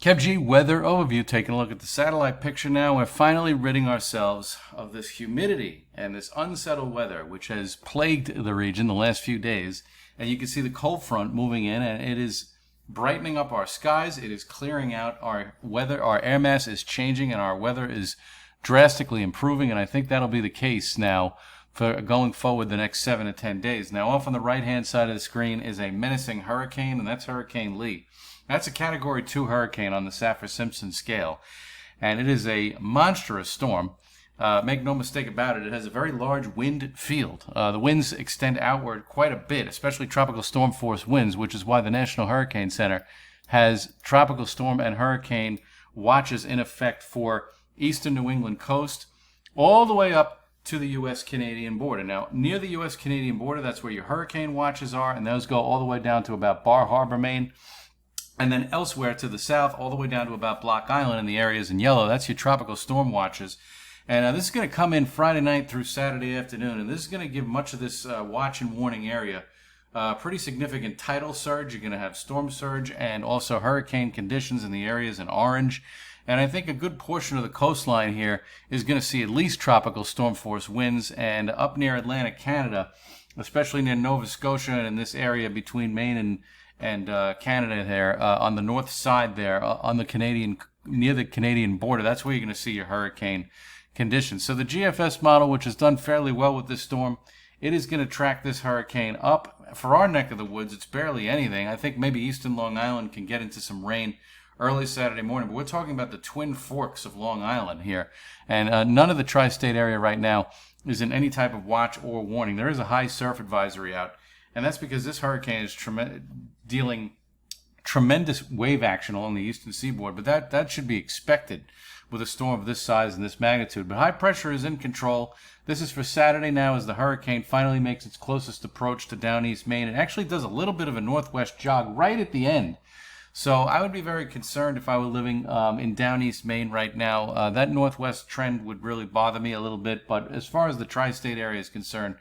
Kev G weather overview, taking a look at the satellite picture now. We're finally ridding ourselves of this humidity and this unsettled weather, which has plagued the region the last few days. And you can see the cold front moving in, and it is brightening up our skies. It is clearing out our weather. Our air mass is changing, and our weather is drastically improving. And I think that'll be the case now for going forward the next 7 to 10 days. Now, off on the right-hand side of the screen is a menacing hurricane, and that's Hurricane Lee. That's a Category 2 hurricane on the Saffir-Simpson scale, and it is a monstrous storm. Make no mistake about it, it has a very large wind field. The winds extend outward quite a bit, especially tropical storm force winds, which is why the National Hurricane Center has tropical storm and hurricane watches in effect for eastern New England coast all the way up to the U.S.-Canadian border. Now, near the U.S.-Canadian border, that's where your hurricane watches are, and those go all the way down to about Bar Harbor, Maine. And then elsewhere to the south, all the way down to about Block Island in the areas in yellow, that's your tropical storm watches. And this is going to come in Friday night through Saturday afternoon, and this is going to give much of this watch and warning area pretty significant tidal surge. You're going to have storm surge and also hurricane conditions in the areas in orange. And I think a good portion of the coastline here is going to see at least tropical storm force winds, and up near Atlantic Canada, especially near Nova Scotia and in this area between Maine and Canada there, on the north side there, on the Canadian, near the Canadian border, that's where you're going to see your hurricane conditions. So the GFS model, which has done fairly well with this storm, it is going to track this hurricane up. For our neck of the woods, it's barely anything. I think maybe eastern Long Island can get into some rain early Saturday morning, but we're talking about the Twin Forks of Long Island here. And none of the tri-state area right now is in any type of watch or warning. There is a high surf advisory out, and that's because this hurricane is dealing tremendous wave action along the eastern seaboard, but that should be expected with a storm of this size and this magnitude. But high pressure is in control. This is for Saturday now as the hurricane finally makes its closest approach to down East Maine. It actually does a little bit of a northwest jog right at the end. So I would be very concerned if I were living in down East Maine right now. That northwest trend would really bother me a little bit. But as far as the tri-state area is concerned,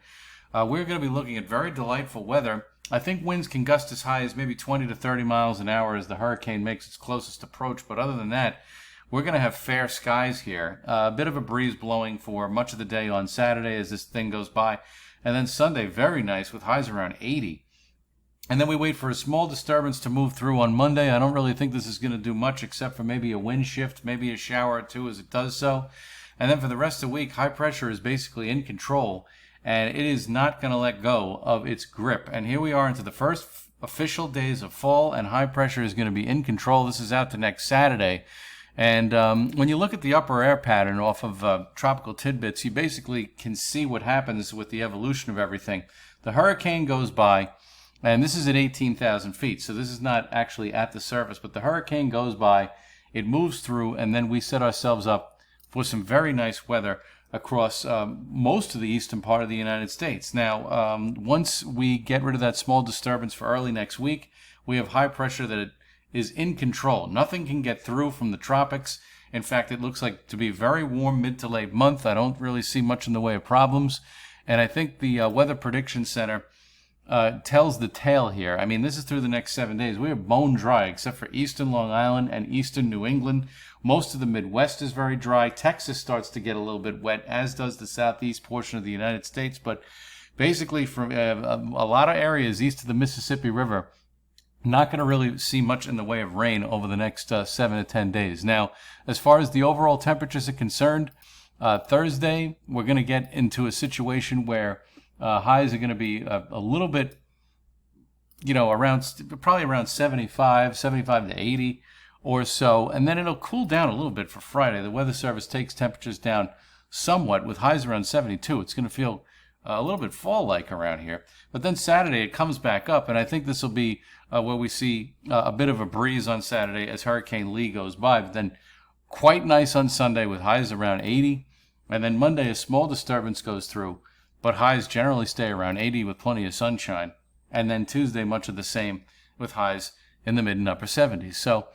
we're going to be looking at very delightful weather. I think winds can gust as high as maybe 20 to 30 miles an hour as the hurricane makes its closest approach. But other than that, we're going to have fair skies here. A bit of a breeze blowing for much of the day on Saturday as this thing goes by. And then Sunday, very nice with highs around 80. And then we wait for a small disturbance to move through on Monday. I don't really think this is going to do much except for maybe a wind shift, maybe a shower or two as it does so. And then for the rest of the week, high pressure is basically in control, and it is not going to let go of its grip. And here we are into the first official days of fall, and high pressure is going to be in control. This is out to next Saturday. And when you look at the upper air pattern off of Tropical Tidbits, you basically can see what happens with the evolution of everything. The hurricane goes by, and this is at 18,000 feet, so this is not actually at the surface, but the hurricane goes by, it moves through, and then we set ourselves up for some very nice weather across most of the eastern part of the United States. Now, once we get rid of that small disturbance for early next week, we have high pressure that it is in control. Nothing can get through from the tropics. In fact, it looks like to be a very warm mid to late month. I don't really see much in the way of problems, and I think the Weather Prediction Center tells the tale here. I mean, this is through the next 7 days. We are bone dry, except for eastern Long Island and eastern New England. Most of the Midwest is very dry. Texas starts to get a little bit wet, as does the southeast portion of the United States. But basically, from a lot of areas east of the Mississippi River, not going to really see much in the way of rain over the next 7 to 10 days. Now, as far as the overall temperatures are concerned, Thursday, we're going to get into a situation where highs are going to be a little bit, probably around 75 to 80 or so. And then it'll cool down a little bit for Friday. The Weather Service takes temperatures down somewhat with highs around 72. It's going to feel a little bit fall-like around here. But then Saturday, it comes back up, and I think this will be where we see a bit of a breeze on Saturday as Hurricane Lee goes by. But then quite nice on Sunday with highs around 80. And then Monday, a small disturbance goes through, but highs generally stay around 80 with plenty of sunshine. And then Tuesday, much of the same with highs in the mid and upper 70s. So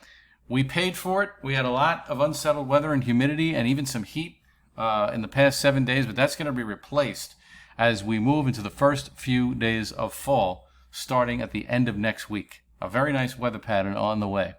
we paid for it. We had a lot of unsettled weather and humidity and even some heat in the past 7 days, but that's going to be replaced as we move into the first few days of fall, starting at the end of next week. A very nice weather pattern on the way.